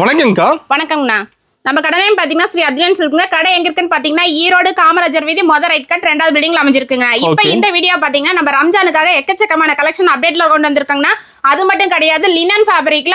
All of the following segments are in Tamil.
வணக்கம்க்கா. வணக்கம்ண்ணா. நம்ம கடை நேம் பாத்தீங்கன்னா ஸ்ரீ அத்யன் சில்க்ங்க. கடை எங்க இருக்குன்னு பாத்தீங்கன்னா ஈரோடு காமராஜர் வீதி மொத ரைட் கட் 2வது பில்டிங்ல அமைஞ்சிருக்குங்க. இப்போ இந்த வீடியோ பாத்தீங்கன்னா நம்ம ரம்ஜானுக்காக எக்கச்சக்கமான கலெக்ஷன் அப்டேட்ல கொண்டு வந்திருக்கோங்கண்ணா. அது மட்டும் கிடையாது, லினன் ஃபேப்ரிக்ல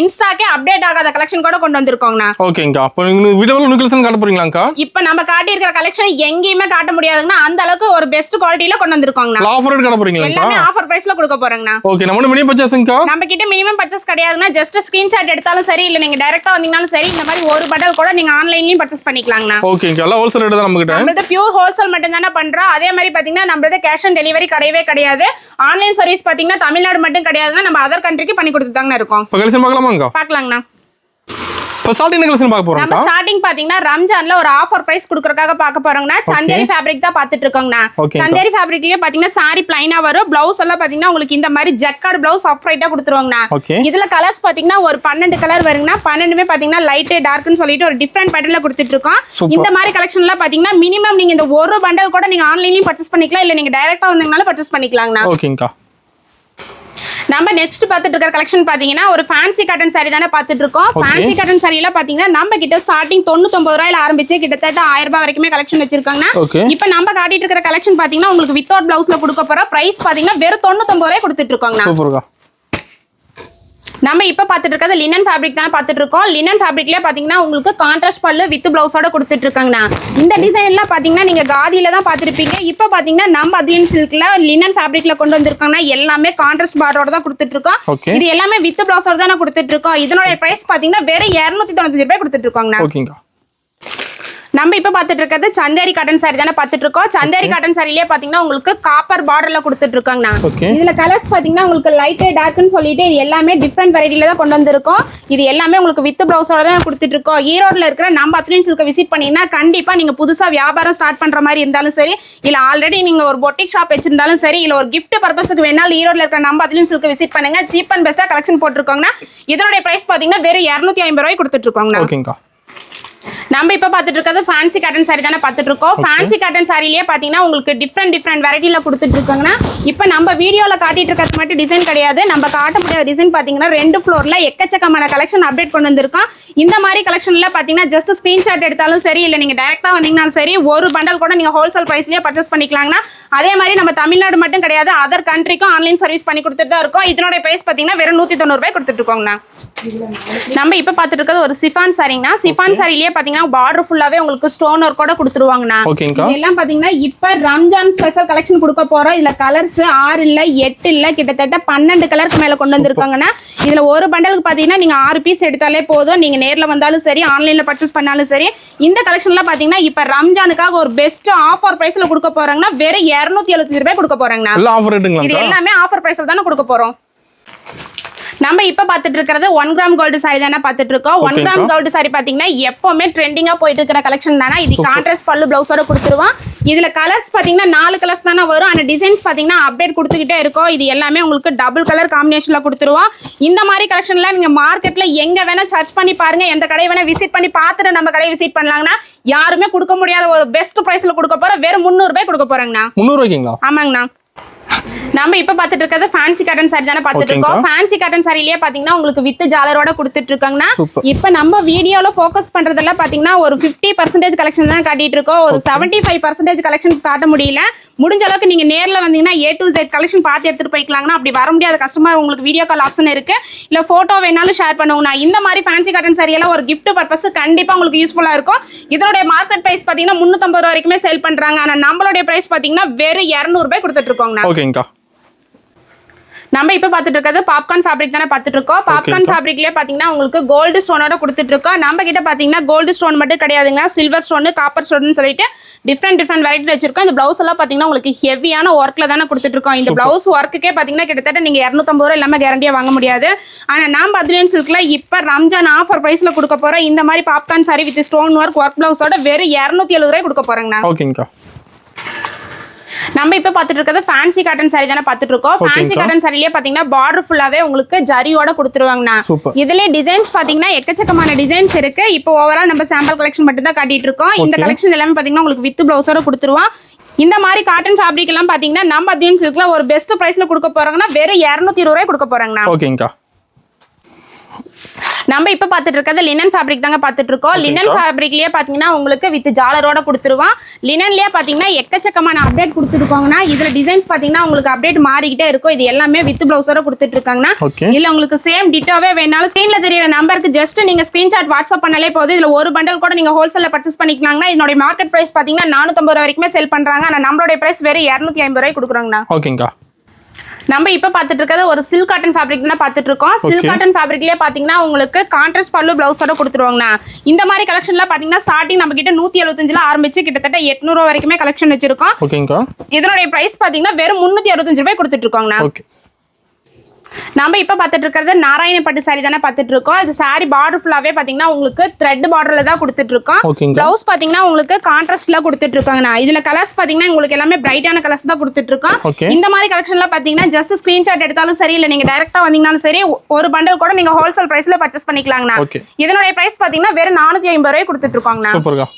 இன்ஸ்டாக்கே அப்டேட் ஆகாத கலெக்ஷன் கூட கொண்டு வந்திருக்கோங்கண்ணா. ஓகேங்கா. அப்ப வீடியோல நியூ கலெக்ஷன் காட்ட போறீங்களாக்கா? இப்போ நம்ம காட்டி இருக்கிற கலெக்ஷன் எங்கேயுமே காட்ட முடியாதுங்கண்ணா. அந்த அளவுக்கு ஒரு பெஸ்ட் குவாலிட்டில கொண்டு வந்திருக்கோங்கண்ணா. ஆஃபர் ரேட் காட்ட போறீங்களா? எல்லாமே ஆஃபர் பிரைஸ்ல கொடுக்க போறோங்கண்ணா. ஓகே. நம்ம மினிமம் பர்சேஸ்ங்கா? நம்ம கிட்ட மினிமம் பர்சேஸ் கிடையாதுன்னா, ஜஸ்ட் ஸ்கிரீன்ஷாட் எடுத்தாலும் சரி, இல்ல நீங்க டைரக்டா வந்தீங்கனாலும் சரி, இந்த மாதிரி ஒரு பண்டல் கூட நீங்க ஆன்லைன்லயும் பர்சேஸ் பண்ணிக்கலாங்கண்ணா. ஓகேங்கா. எல்லாம் ஹோல்சேல் ரேட் தான் நம்ம கிட்ட. நம்மளது பியூர் ஹோல்சேல் மட்டும் தானே பண்றோம். அதே மாதிரி பாத்தீங்கன்னா நம்மளது கேஷ் ஆன் டெலிவரி கிடையவே கிடையாது. ஆன்லைன் சர்வீஸ் பாத்தீங்கன்னா தமிழ்நாடு மட்டும் கிடையாதுன்னா, நம்ம அதர் கண்ட்ரிக்கு பண்ணி கொடுத்துதாங்க இருக்கோம். இப்போ கலெக்ஷன் பார்க்கலாமாங்க? பார்க்கலாங்கண்ணா. இப்போ ஸ்டார்டிங் கலெக்ஷன் பார்க்க போறோம். நம்ம ஸ்டார்டிங் பாத்தீங்கன்னா ரம்ஜான்ல ஒரு ஆஃபர் பிரைஸ் குடுக்கறதுக்காக பார்க்க போறோம்னா, சந்தேரி ஃபேப்ரிக் தான் பார்த்துட்டு இருக்கோம்னா. சந்தேரி ஃபேப்ரிக்லயே பாத்தீங்கன்னா சாரி ப்ளைனா வரும். ப்ளவுஸ் எல்லாம் பாத்தீங்கன்னா உங்களுக்கு இந்த மாதிரி ஜக்கார்ட் ப்ளவுஸ் ஆஃப் ரைட்டா கொடுத்துருவாங்கண்ணா. இதுல கலர்ஸ் பாத்தீங்கன்னா ஒரு 12 கலர் வருங்கண்ணா. 12மே பாத்தீங்கன்னா லைட் டார்க்னு சொல்லிட்டு ஒரு டிஃபரெண்ட் பேட்டர்ன்ல கொடுத்துட்டு இருக்கோம். இந்த மாதிரி கலெக்ஷன்ல பாத்தீங்கன்னா மினிமம் நீங்க இந்த ஒரு பண்டல் கூட நீங்க ஆன்லைன்லயும் பர்ச்சேஸ் பண்ணிக்கலாம், இல்ல நீங்க டைரக்டா வந்தீங்கனாலும் பர்ச்சேஸ் பண்ணிக்கலாங்கண்ணா. ஓகேங்கா. நம்ம நெக்ஸ்ட் பார்த்துட்டு இருக்கிற கலெக்ஷன் பாத்தீங்கன்னா ஒரு ஃபேன்சி காட்டன் சாரி தானே பார்த்துட்டு இருக்கோம். ஃபேன்சி காட்டன் சாரியில பாத்தீங்கன்னா நம்ம கிட்ட ஸ்டார்டிங் 99 ரூபாயில ஆரம்பிச்சு கிட்டத்தட்ட 1000 ரூபாய் வரைக்குமே கலெக்ஷன் வச்சிருக்காங்க. இப்போ நம்ம காட்டிட்டு இருக்கிற கலெக்ஷன் பாத்தீங்கன்னா உங்களுக்கு வித்தவுட் பிளவுஸ்ல கொடுக்க போற பிரைஸ் பாத்தீங்கன்னா வெறும் 99 ரூபாய் கொடுத்துட்டு இருக்கோங்க. நம்ம இப்ப பாத்துட்டு இருக்கிறது லினன் ஃபேப்ரிக் தான் பாத்துட்டு இருக்கோம். லினன் ஃபேப்ரிக்லயே பாத்தீங்கன்னா உங்களுக்கு கான்ட்ராஸ்ட் பல்லு வித் பிளவுஸோட கொடுத்துட்டு இருக்காங்கண்ணா. இந்த டிசைன்ல பாத்தீங்கன்னா நீங்க காதியில தான் பாத்துருப்பீங்க. இப்ப பாத்தீங்கன்னா நம்ம அத்யன் சில்க்ல லினன் ஃபேப்ரிக்ல கொண்டு வந்திருக்காங்கன்னா எல்லாமே கான்ட்ராஸ்ட் பார்டரோட தான் கொடுத்துட்டு இருக்கோம். இது எல்லாமே வித் பிளவுஸோட தான் கொடுத்துட்டு இருக்கோம். இதனோட பிரைஸ் பாத்தீங்கன்னா வெறும் 295 ரூபாய் கொடுத்துட்டு இருக்கோங்கண்ணா. நம்ம இப்ப பாத்துட்டு இருக்கிறது சந்தேரி காட்டன் சாரி தானே பாத்துட்டு இருக்கோம். சந்தேரி காட்டன் சாரிலேயே பாத்தீங்கன்னா உங்களுக்கு காப்பர் பார்டர்ல கொடுத்துட்டு இருக்காங்கண்ணா. இதுல கலர்ஸ் பாத்தீங்கன்னா உங்களுக்கு லைட் டார்க்னு சொல்லிட்டு இது எல்லாமே டிஃபரெண்ட் வெரைட்டில தான் கொண்டு வந்திருக்கோம். இது எல்லாமே உங்களுக்கு வித் பிளவுஸோட தான் கொடுத்துட்டு இருக்கோம். ஈரோட்ல இருக்கிற நம்ம அத்யன் சில்க் விசிட் பண்ணீங்கன்னா கண்டிப்பா நீங்க புதுசா வியாபாரம் ஸ்டார்ட் பண்ற மாதிரி இருந்தாலும் சரி, இல்ல ஆல்ரெடி நீங்க ஒரு பொட்டிக் ஷாப் வச்சிருந்தாலும் சரி, இல்ல ஒரு கிஃப்ட் பர்பஸ்க்கு வேணாலும் ஈரோட்ல இருக்கிற நம்ம அத்யன் சில்க் விசிட் பண்ணுங்க. சீப் அண்ட் பெஸ்டா கலெக்ஷன் போட்டுருக்கோங்கண்ணா. இதனுடைய பிரைஸ் பாத்தீங்கன்னா வெறும் 250 ரூபாய் கொடுத்துட்டு இருக்கோங்கண்ணா. நம்ம இப்ப பாத்துட்டு இருக்கிறது ஃபேன்சி காட்டன் சாரி தானே பாத்துட்டு இருக்கோம். ஃபேன்சி காட்டன் சாரிலேயே பாத்தீங்கன்னா உங்களுக்கு டிஃபரெண்ட் வெரைட்டில கொடுத்துட்டு இருக்காங்கன்னா, இப்ப நம்ம வீடியோல காட்டிட்டு இருக்கிறது மட்டும் டிசைன் கிடையாது. நம்ம காட்ட முடியாத டிசைன் பாத்தீங்கன்னா 2 ஃப்ளோர்ல எக்கச்சக்கமான கலெக்ஷன் அப்டேட் கொண்டு வந்திருக்கோம். இந்த மாதிரி கலெக்ஷன்ல பாத்தீங்கன்னா ஜஸ்ட் ஸ்கிரீன்ஷாட் எடுத்தாலும் சரி, இல்ல நீங்க டைரக்டா வந்தீங்கனாலும் சரி, ஒரு பண்டல் கூட நீங்க ஹோல்சேல் பிரைஸ்லயே பர்ச்சேஸ் பண்ணிக்கலாங்கன்னா. அதே மாதிரி நம்ம தமிழ்நாடு மட்டும் கிடையாது, அதர் கண்ட்ரிக்கும் ஆன்லைன் சர்வீஸ் பண்ணி கொடுத்துட்டு தான் இருக்கோம். இதனோட பிரைஸ் பாத்தீங்கன்னா வெறும் 190 ரூபாய் கொடுத்துட்டு இருக்கோங்கண்ணா. நம்ம இப்ப பாத்துட்டு இருக்கிறது ஒரு சிஃபான் சாரிங்கண்ணா. சிஃபான் சாரிலேயே பாத்தீங்கன்னா பார்டர் ஃபுல்லாவே உங்களுக்கு ஸ்டோன் ஒர்க் கூட கொடுத்துருவாங்கண்ணா. இதெல்லாம் பாத்தீங்கன்னா இப்ப ரம்ஜான் ஸ்பெஷல் கலெக்ஷன் கொடுக்க போறோம். இதுல கலர்ஸ் 6 இல்ல 8 இல்ல கிட்டத்தட்ட 12 கலருக்கு மேல கொண்டு வந்திருக்காங்கன்னா. இதுல ஒரு பண்டலுக்கு பாத்தீங்கன்னா நீங்க 6 பீஸ் எடுத்தாலே போதும். நீங்க நேர்ல வந்தாலும் சரி, ஆன்லைன்ல பர்ச்சேஸ் பண்ணாலும் சரி. இந்த கலெக்ஷன்ல பாத்தீங்கன்னா இப்ப ரம்ஜானுக்காக ஒரு பெஸ்ட் ஆஃபர் பிரைஸ்ல கொடுக்க போறாங்கன்னா வெறும் 275 ரூபாய் கொடுக்க போறாங்கண்ணா. இது எல்லாமே ஆஃபர் பிரைஸ்ல தானே கொடுக்க போறோம். நம்ம இப்ப பாத்துட்டு இருக்கிறது 1 கிராம் கோல்டு சாரி தானே பாத்துட்டு இருக்கோம். 1 கிராம் கோல்டு சாரி பாத்தீங்கன்னா எப்பவுமே ட்ரெண்டிங்கா போயிட்டு இருக்கிற கலெக்ஷன் தானே. இது கான்ட்ராஸ்ட் பல்லு பிளவுஸோட கொடுத்துருவோம். இதுல கலர்ஸ் பாத்தீங்கன்னா 4 கலர்ஸ் தானே வரும். அந்த டிசைன்ஸ் பாத்தீங்கன்னா அப்டேட் கொடுத்துக்கிட்டே இருக்கும். இது எல்லாமே உங்களுக்கு டபுள் கலர் காம்பினேஷன்ல கொடுத்துருவோம். இந்த மாதிரி கலெக்ஷன்ல நீங்க மார்க்கெட்ல எங்க வேணா சர்ச் பண்ணி பாருங்க, எந்த கடை வேணா விசிட் பண்ணி பார்த்துட்டு நம்ம கடையை விசிட் பண்ணலாங்கன்னா யாருமே கொடுக்க முடியாத ஒரு பெஸ்ட் பிரைஸ்ல கொடுக்க போற வெறும் 300 ரூபாய் கொடுக்க போறாங்கண்ணா. 300 ரூபாய்ங்களா? ஆமாங்கண்ணா. நம்ம இப்ப பாத்துட்டு இருக்கிறது ஃபேன்சி காட்டன் சாரி தானே பாத்துட்டு இருக்கோம். ஃபேன்சி காட்டன் சாரிலேயே பாத்தீங்கன்னா உங்களுக்கு வித் ஜாலரோட கொடுத்துட்டு இருக்காங்கன்னா. இப்ப நம்ம வீடியோல ஃபோக்கஸ் பண்றதெல்லாம் பாத்தீங்கன்னா ஒரு 50% கலெக்ஷன் தான் காட்டிட்டு இருக்கோம். ஒரு 75% கலெக்ஷன் காட்ட முடியல. முடிஞ்ச அளவுக்கு நீங்க நேர்ல வந்தீங்கன்னா A to Z கலெக்ஷன் பார்த்து எடுத்துட்டு போய்க்கலாங்கன்னா. அப்படி வர முடியாத கஸ்டமர் உங்களுக்கு வீடியோ கால் ஆப்ஷன் இருக்கு, இல்ல போட்டோ வேணாலும் ஷேர் பண்ணுவோம்னா. இந்த மாதிரி ஃபேன்சி காட்டன் சாரி எல்லாம் ஒரு கிஃப்ட் பர்பஸ் கண்டிப்பா உங்களுக்கு யூஸ்ஃபுல்லா இருக்கும். இதோட மார்க்கெட் பிரைஸ் பாத்தீங்கன்னா 350 ரூபாய் வரைக்குமே சேல் பண்றாங்க. ஆனா நம்மளுடைய பிரைஸ் பாத்தீங்கன்னா வெறும் 200 ரூபாய் கொடுத்துட்டு இருக்கோங்கண்ணா. நம்ம இப்ப பாத்துட்டு இருக்கிறது பாப்கார்ன் ஃபேப்ரிக் தானே பாத்துட்டு இருக்கோம். பாப்கார்ன் ஃபேப்ரிக்லயே பாத்தீங்கன்னா உங்களுக்கு கோல்டு ஸ்டோனோட கொடுத்துட்டு இருக்கோம். நம்ம கிட்ட பாத்தீங்கன்னா கோல்டு ஸ்டோன் மட்டும் கிடையாதுங்க, சில்வர் ஸ்டோன், காப்பர் ஸ்டோன் சொல்லிட்டு டிஃபரெண்ட் வெரைட்டி வச்சிருக்கோம். இந்த பிளவுஸ் எல்லாம் பாத்தீங்கன்னா உங்களுக்கு ஹெவியான ஒர்க்ல தானே கொடுத்துட்டு இருக்கோம். இந்த பிளவுஸ் ஒர்க்குக்கே பாத்தீங்கன்னா கிட்டத்தட்ட நீங்க 250 ரூபாய் இல்லாம கேரண்டியா வாங்க முடியாது. ஆனா நம்ம அத்யன் சில்க்ல இப்ப ரம்ஜான் ஆஃபர் பிரைஸ்ல கொடுக்க போற இந்த மாதிரி popcorn sari with stone work பிளவுஸோட வெறும் 270 ரூபாய் கொடுக்க போறாங்கண்ணா. நம்ம இப்ப பாத்துட்டு இருக்கிறது ஃபேன்சி காட்டன் சாரி தானே பாத்துட்டு இருக்கோம். ஃபேன்சி காட்டன் சாரிலேயே பாத்தீங்கன்னா பார்டர் ஃபுல்லாவே உங்களுக்கு ஜரியோட கொடுத்துருவாங்கண்ணா. இதுல டிசைன்ஸ் பாத்தீங்கன்னா எக்கச்சக்கமான டிசைன்ஸ் இருக்கு. இப்போ ஓவரால் நம்ம சாம்பிள் கலெக்ஷன் மட்டும் தான் காட்டிட்டு இருக்கோம். இந்த கலெக்ஷன் எல்லாமே பாத்தீங்கன்னா உங்களுக்கு வித் பிளவுஸோட கொடுத்துருவோம். இந்த மாதிரி காட்டன் ஃபேப்ரிக் எல்லாம் பாத்தீங்கன்னா நம்ம அத்யன் சில்க்ல ஒரு பெஸ்ட் பிரைஸ்ல கொடுக்க போறாங்கன்னா வெறும் 220 ரூபாய் கொடுக்க போறாங்கண்ணா. நம்ம இப்ப பாத்துட்டு இருக்கிறது லினன் ஃபேப்ரிக் தாங்க பாத்துட்டு இருக்கோம். லினன் ஃபேப்ரிக்லயே பாத்தீங்கன்னா உங்களுக்கு வித் ஜாலரோட கொடுத்துருவோம். லினன்லயே பாத்தீங்கன்னா எக்கச்சக்கமான அப்டேட் கொடுத்துருக்கோங்கன்னா இதுல டிசைன்ஸ் பாத்தீங்கன்னா உங்களுக்கு அப்டேட் மாறிக்கிட்டே இருக்கும். இது எல்லாமே வித் பிளவுஸோட கொடுத்துட்டு இருக்காங்கன்னா இல்ல உங்களுக்கு சேம் டிட்டோவே வேணாலும் ஸ்கிரீன்ல தெரியற நம்பருக்கு ஜஸ்ட் நீங்க ஸ்கிரீன்ஷாட் வாட்ஸ்அப் பண்ணாலே போதும். இதுல ஒரு பண்டல் கூட நீங்க ஹோல்சேல்ல பர்ச்சேஸ் பண்ணிக்கலாங்கன்னா இதோட மார்க்கெட் பிரைஸ் பாத்தீங்கன்னா 450 ரூபாய் வரைக்குமே செல் பண்றாங்க. ஆனா நம்மளோட பிரைஸ் வெறும் 250 ரூபாய் கொடுக்குறாங்கண்ணா. ஓகேங்கா. நம்ம இப்ப பாத்துட்டு இருக்கிறது ஒரு சில்க் காட்டன் ஃபேப்ரிக் தான் பாத்துட்டு இருக்கோம். சில்க் காட்டன் ஃபேப்ரிக்லயே பாத்தீங்கன்னா உங்களுக்கு கான்ட்ராஸ்ட் பல்லு பிளவுஸோட கொடுத்துருவாங்கண்ணா. இந்த மாதிரி கலெக்ஷன்ல பாத்தீங்கன்னா ஸ்டார்டிங் நம்ம கிட்ட 175ல ஆரம்பிச்சு கிட்டத்தட்ட 800 ரூபாய் வரைக்குமே கலெக்ஷன் வச்சிருக்கோம். ஓகேங்கா. இதனுடைய பிரைஸ் பாத்தீங்கன்னா வெறும் 365 ரூபாய் கொடுத்துட்டு இருக்கோங்கண்ணா. ஓகே. நம்ம இப்ப பாத்துட்டு இருக்கிறது நாராயண பட்டு சாரி தானே பாத்துட்டு இருக்கோம். இது சாரி பார்டர் ஃபுல்லாவே பாத்தீங்கன்னா உங்களுக்கு த்ரெட் பார்டர்ல தான் கொடுத்துட்டு இருக்கோம். பிளவுஸ் பாத்தீங்கன்னா உங்களுக்கு கான்ட்ராஸ்ட்ல கொடுத்துட்டு இருக்காங்கண்ணா. இதுல கலர்ஸ் பாத்தீங்கன்னா உங்களுக்கு எல்லாமே பிரைட்டான கலர்ஸ் தான் கொடுத்துட்டு இருக்கோம். இந்த மாதிரி கலெக்ஷன்ல பாத்தீங்கன்னா ஜஸ்ட் ஸ்கிரீன்ஷாட் எடுத்தாலும் சரி இல்ல நீங்க டைரக்டா வந்தீங்கனாலும் சரி ஒரு பண்டல் கூட நீங்க ஹோல்சேல் பிரைஸ்ல பர்ச்சேஸ் பண்ணிக்கலாங்கண்ணா. இதனுடைய பிரைஸ் பாத்தீங்கன்னா வெறும் 450 ரூபாய் கொடுத்துட்டு இருக்காங்கண்ணா. சூப்பர்க்கா.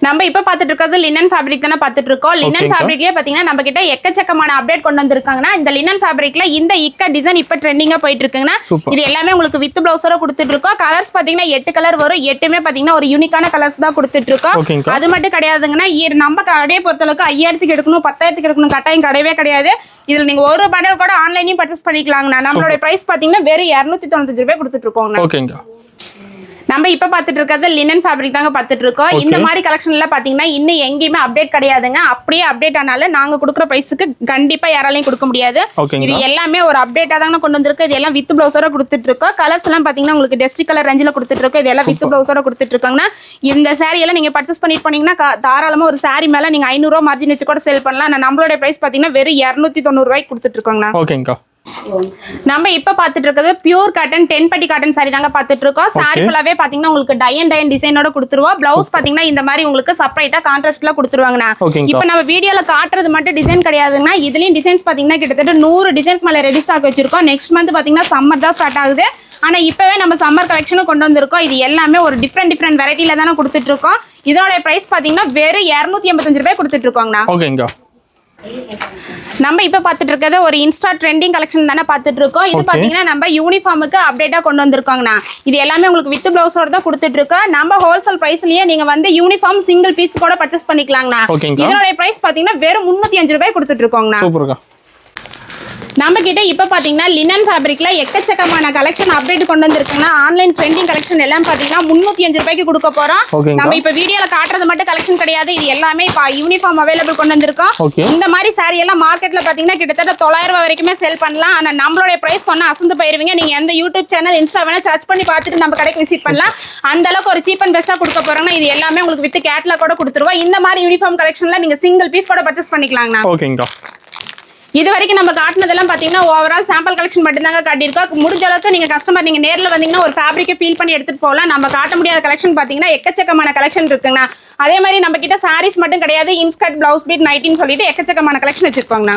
நம்ம இப்ப பாத்துட்டு இருக்கிறது லினன் ஃபேப்ரிக் தானே பாத்துட்டு இருக்கோம். லினன் ஃபேப்ரிக்லயே பாத்தீங்கன்னா நம்ம கிட்ட எக்கச்சக்கமான அப்டேட் கொண்டு வந்திருக்காங்கன்னா இந்த லினன் ஃபேப்ரிக்ல இந்த இக்க டிசைன் இப்ப ட்ரெண்டிங்கா போயிட்டு இருக்குங்கன்னா இது எல்லாமே உங்களுக்கு வித் பிளவுஸோட கொடுத்துட்டு இருக்கோம். கலர்ஸ் பாத்தீங்கன்னா 8 கலர் வரும். 8மே பாத்தீங்கன்னா ஒரு யூனிக்கான கலர்ஸ் தான் கொடுத்துட்டு இருக்கோம். அது மட்டும் கிடையாதுங்கன்னா நம்ம கடையை பொறுத்தளவுக்கு 5000க்கு எடுக்கணும் 10,000க்கு எடுக்கணும் கட்டாயம் கிடையவே கிடையாது. இதுல நீங்க ஒரு பண்டல் கூட ஆன்லைன்லயும் பர்ச்சேஸ் பண்ணிக்கலாங்கண்ணா. நம்மளோட பிரைஸ் பாத்தீங்கன்னா வெறும் 295 ரூபாய் கொடுத்துட்டு இருக்கோங்கண்ணா. நம்ம இப்ப பாத்துட்டு இருக்கிறது லினன் ஃபேப்ரிக் தாங்க பாத்துட்டு இருக்கோம். இந்த மாதிரி கலெக்ஷன்ல பாத்தீங்கன்னா இன்னும் எங்கேயுமே அப்டேட் கிடையாதுங்க. அப்படியே அப்டேட் ஆனாலும் நாங்க கொடுக்குற பிரைஸ்க்கு கண்டிப்பா யாராலையும் கொடுக்க முடியாது. இது எல்லாமே ஒரு அப்டேட்டா தாங்க கொண்டு வந்திருக்கு. இது எல்லாம் வித் பிளவுஸோட கொடுத்துட்டு இருக்கோம். கலர்ஸ் எல்லாம் பாத்தீங்கன்னா உங்களுக்கு டஸ்டி கலர் ரேஞ்சில கொடுத்துட்டு இருக்கோம். இது எல்லாம் வித் பிளவுஸோட கொடுத்துட்டு இருக்காங்கன்னா இந்த சாரி எல்லாம் நீங்க பர்ச்சேஸ் பண்ணிட்டு போனீங்கன்னா தாராளமா ஒரு சாரி மேல நீங்க 500 ரூபாய் மார்ஜின் வச்சு கூட சேல் பண்ணலாம். நம்மளோட பிரைஸ் பாத்தீங்கன்னா வெறும் 290 ரூபாய்க்கு கொடுத்துட்டு இருக்கோங்கண்ணா. ஓகேங்கா. நம்ம இப்ப பாத்துட்டு இருக்கிறது பியூர் காட்டன் 10 பட்டி காட்டன் சாரி தாங்க பாத்துட்டு இருக்கோம். சாரி ஃபுல்லாவே பாத்தீங்கன்னா உங்களுக்கு டயன் டிசைனோட கொடுத்துருவோம். பிளவுஸ் பாத்தீங்கன்னா இந்த மாதிரி உங்களுக்கு செப்பரேட்டா கான்ட்ராஸ்ட்ல கொடுத்துருவாங்கண்ணா. இப்ப நம்ம வீடியோல காட்டுறது மட்டும் டிசைன் கிடையாதுங்கன்னா இதுலயும் டிசைன்ஸ் பாத்தீங்கன்னா கிட்டத்தட்ட 100 டிசைன்க்கு மேல ரெடி ஸ்டாக் வச்சிருக்கோம். நெக்ஸ்ட் மந்த் பாத்தீங்கன்னா சம்மர் தான் ஸ்டார்ட் ஆகுது. ஆனா இப்பவே நம்ம சம்மர் கலெக்ஷனும் கொண்டு வந்திருக்கோம். இது எல்லாமே ஒரு டிஃப்ரெண்ட் வெரைட்டில தானே கொடுத்துட்டு இருக்கோம். இதோட பிரைஸ் பாத்தீங்கன்னா வெறும் 285 ரூபாய் கொடுத்துட்டு இருக்கோங்கண்ணா. ஓகேங்கா. நம்ம இப்ப பாத்துட்டு இருக்கிறது ஒரு இன்ஸ்டா ட்ரெண்டிங் கலெக்ஷன் தானே பாத்துட்டு இருக்கோம். இது பாத்தீங்கன்னா நம்ம யூனிஃபார்முக்கு அப்டேட்டா கொண்டு வந்திருக்கோங்கண்ணா. இது எல்லாமே உங்களுக்கு வித் பிளவுஸோட தான் கொடுத்துட்டு இருக்கோம். நம்ம ஹோல்சேல் பிரைஸ்லயே நீங்க வந்து யூனிஃபார்ம் சிங்கிள் பீஸ் கூட பர்ச்சேஸ் பண்ணிக்கலாங்கண்ணா. இதோட பிரைஸ் பாத்தீங்கன்னா வெறும் 305 ரூபாய் கொடுத்துட்டு இருக்கோங்கண்ணா. நம்ம கிட்ட இப்ப பாத்தீங்கன்னா லினன் ஃபேப்ரிக்ல எக்கச்சக்கமான கலெக்ஷன் அப்டேட் கொண்டு வந்திருக்குங்கன்னா ஆன்லைன் ட்ரெண்டிங் கலெக்ஷன் எல்லாம் பாத்தீங்கன்னா 305 ரூபாய்க்கு கொடுக்க போறோம். நம்ம இப்ப வீடியோல காட்டுறது மட்டும் கலெக்ஷன் கிடையாது. இது எல்லாமே இப்ப யூனிஃபார்ம் அவைலபிள் கொண்டு வந்திருக்கோம். இந்த மாதிரி சாரி எல்லாம் மார்க்கெட்ல பாத்தீங்கன்னா கிட்டத்தட்ட 900 ரூபாய் வரைக்குமே சேல் பண்ணலாம். ஆனா நம்மளோட பிரைஸ் சொன்னா அசந்து போயிருவீங்க. நீங்க எந்த யூடியூப் சேனல் இன்ஸ்டா வேணா சர்ச் பண்ணி பார்த்துட்டு நம்ம கடைக்கு விசிட் பண்ணலாம். அந்த அளவுக்கு ஒரு சீப் அண்ட் பெஸ்டா கொடுக்க போறோம்னா இது எல்லாமே உங்களுக்கு வித் கேட்லாக் கூட கொடுத்துருவோம். இந்த மாதிரி யூனிஃபார்ம் கலெக்ஷன்ல நீங்க சிங்கிள் பீஸ் கூட பர்ச்சேஸ் பண்ணிக்கலாங்கண்ணா. ஓகேங்கா. இது வரைக்கும் நம்ம காட்டினதெல்லாம் பாத்தீங்கன்னா ஓவரால் சாம்பிள் கலெக்ஷன் மட்டும் தாங்க காட்டியிருக்கோம். முடிஞ்ச அளவுக்கு நீங்க கஸ்டமர் நீங்க நேர்ல வந்தீங்கன்னா ஒரு ஃபேப்ரிக்கை ஃபீல் பண்ணி எடுத்துட்டு போகலாம். நம்ம காட்ட முடியாத கலெக்ஷன் பாத்தீங்கன்னா எக்கச்சக்கமான கலெக்ஷன் இருக்குங்கண்ணா. அதே மாதிரி நம்ம கிட்ட சாரீஸ் மட்டும் கிடையாது. இன்ஸ்கர்ட் பிளவுஸ் பீட் நைட்டின்னு சொல்லிட்டு எக்கச்சக்கமான கலெக்ஷன் வச்சிருக்கோங்கண்ணா.